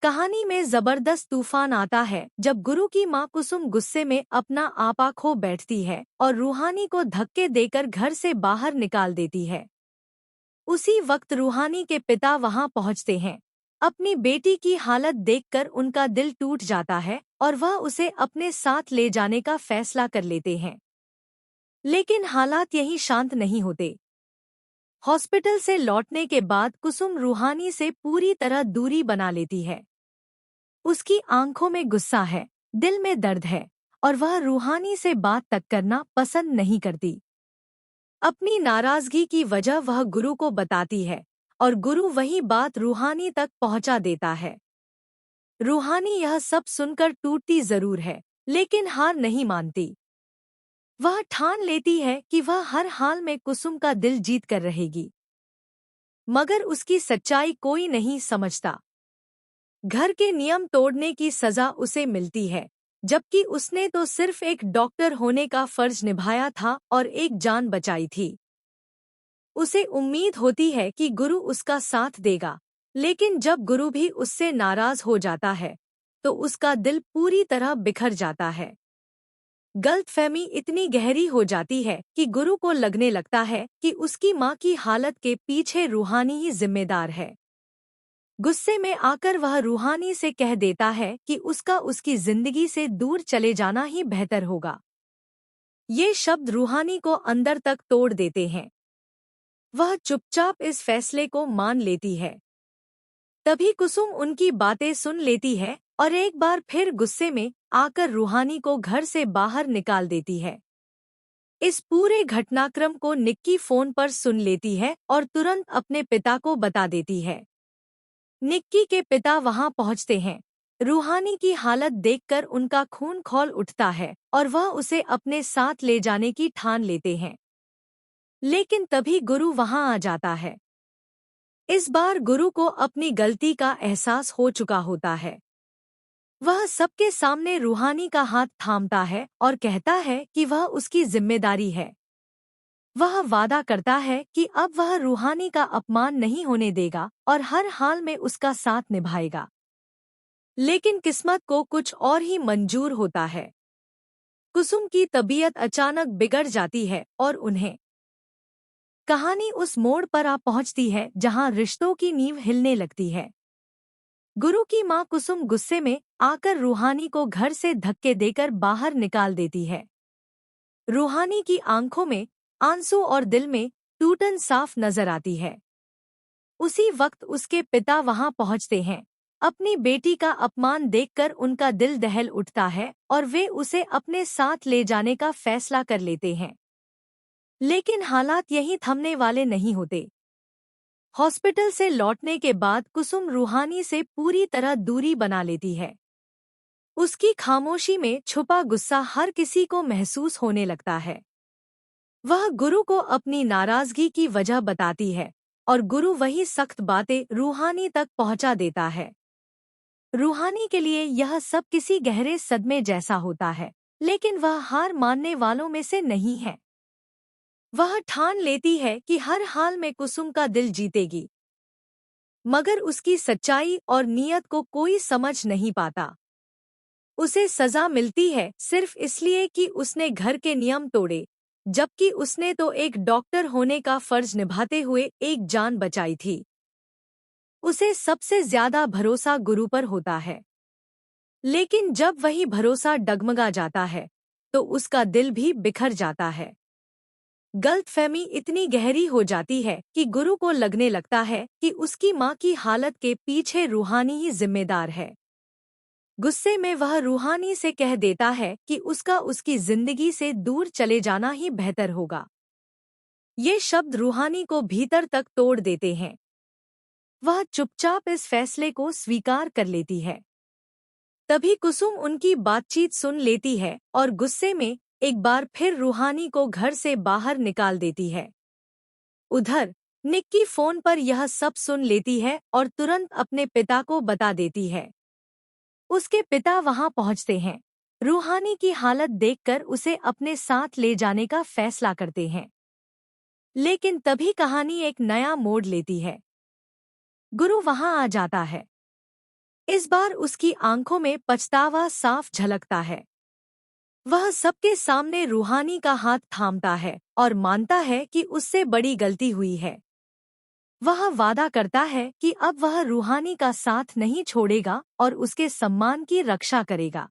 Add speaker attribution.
Speaker 1: कहानी में जबरदस्त तूफान आता है जब गुरु की मां कुसुम गुस्से में अपना आपा खो बैठती है और रूहानी को धक्के देकर घर से बाहर निकाल देती है। उसी वक्त रूहानी के पिता वहां पहुंचते हैं। अपनी बेटी की हालत देखकर उनका दिल टूट जाता है और वह उसे अपने साथ ले जाने का फैसला कर लेते हैं। लेकिन हालात यहीं शांत नहीं होते। हॉस्पिटल से लौटने के बाद कुसुम रूहानी से पूरी तरह दूरी बना लेती है। उसकी आंखों में गुस्सा है, दिल में दर्द है और वह रूहानी से बात तक करना पसंद नहीं करती। अपनी नाराजगी की वजह वह गुरु को बताती है और गुरु वही बात रूहानी तक पहुंचा देता है। रूहानी यह सब सुनकर टूटती जरूर है, लेकिन हार नहीं मानती। वह ठान लेती है कि वह हर हाल में कुसुम का दिल जीत कर रहेगी। मगर उसकी सच्चाई कोई नहीं समझता। घर के नियम तोड़ने की सजा उसे मिलती है, जबकि उसने तो सिर्फ एक डॉक्टर होने का फर्ज निभाया था और एक जान बचाई थी। उसे उम्मीद होती है कि गुरु उसका साथ देगा, लेकिन जब गुरु भी उससे नाराज हो जाता है तो उसका दिल पूरी तरह बिखर जाता है। गलतफहमी इतनी गहरी हो जाती है कि गुरु को लगने लगता है कि उसकी मां की हालत के पीछे रूहानी ही जिम्मेदार है। गुस्से में आकर वह रूहानी से कह देता है कि उसका उसकी जिंदगी से दूर चले जाना ही बेहतर होगा। ये शब्द रूहानी को अंदर तक तोड़ देते हैं। वह चुपचाप इस फैसले को मान लेती है। तभी कुसुम उनकी बातें सुन लेती है और एक बार फिर गुस्से में आकर रूहानी को घर से बाहर निकाल देती है। इस पूरे घटनाक्रम को निक्की फोन पर सुन लेती है और तुरंत अपने पिता को बता देती है। निक्की के पिता वहां पहुंचते हैं। रूहानी की हालत देखकर उनका खून खौल उठता है और वह उसे अपने साथ ले जाने की ठान लेते हैं। लेकिन तभी गुरु वहां आ जाता है। इस बार गुरु को अपनी गलती का एहसास हो चुका होता है। वह सबके सामने रूहानी का हाथ थामता है और कहता है कि वह उसकी जिम्मेदारी है। वह वादा करता है कि अब वह रूहानी का अपमान नहीं होने देगा और हर हाल में उसका साथ निभाएगा। लेकिन किस्मत को कुछ और ही मंजूर होता है। कुसुम की तबीयत अचानक बिगड़ जाती है और उन्हें कहानी उस मोड़ पर आ पहुंचती है जहां रिश्तों की नींव हिलने लगती है। गुरु की मां कुसुम गुस्से में आकर रूहानी को घर से धक्के देकर बाहर निकाल देती है। रूहानी की आंखों में आंसू और दिल में टूटन साफ नजर आती है। उसी वक्त उसके पिता वहां पहुंचते हैं। अपनी बेटी का अपमान देखकर उनका दिल दहल उठता है और वे उसे अपने साथ ले जाने का फैसला कर लेते हैं। लेकिन हालात यहीं थमने वाले नहीं होते। हॉस्पिटल से लौटने के बाद कुसुम रूहानी से पूरी तरह दूरी बना लेती है। उसकी खामोशी में छुपा गुस्सा हर किसी को महसूस होने लगता है। वह गुरु को अपनी नाराजगी की वजह बताती है और गुरु वही सख्त बातें रूहानी तक पहुंचा देता है। रूहानी के लिए यह सब किसी गहरे सदमे जैसा होता है, लेकिन वह हार मानने वालों में से नहीं है। वह ठान लेती है कि हर हाल में कुसुम का दिल जीतेगी। मगर उसकी सच्चाई और नीयत को कोई समझ नहीं पाता। उसे सजा मिलती है सिर्फ इसलिए कि उसने घर के नियम तोड़े, जबकि उसने तो एक डॉक्टर होने का फर्ज निभाते हुए एक जान बचाई थी। उसे सबसे ज्यादा भरोसा गुरु पर होता है। लेकिन जब वही भरोसा डगमगा जाता है तो उसका दिल भी बिखर जाता है। गलतफहमी इतनी गहरी हो जाती है कि गुरु को लगने लगता है कि उसकी मां की हालत के पीछे रूहानी ही जिम्मेदार है। गुस्से में वह रूहानी से कह देता है कि उसका उसकी जिंदगी से दूर चले जाना ही बेहतर होगा। ये शब्द रूहानी को भीतर तक तोड़ देते हैं। वह चुपचाप इस फैसले को स्वीकार कर लेती है। तभी कुसुम उनकी बातचीत सुन लेती है और गुस्से में एक बार फिर रूहानी को घर से बाहर निकाल देती है। उधर निक्की फोन पर यह सब सुन लेती है और तुरंत अपने पिता को बता देती है। उसके पिता वहां पहुंचते हैं। रूहानी की हालत देखकर उसे अपने साथ ले जाने का फैसला करते हैं। लेकिन तभी कहानी एक नया मोड़ लेती है। गुरु वहां आ जाता है। इस बार उसकी आंखों में पछतावा साफ झलकता है। वह सबके सामने रूहानी का हाथ थामता है और मानता है कि उससे बड़ी गलती हुई है। वह वादा करता है कि अब वह रूहानी का साथ नहीं छोड़ेगा और उसके सम्मान की रक्षा करेगा।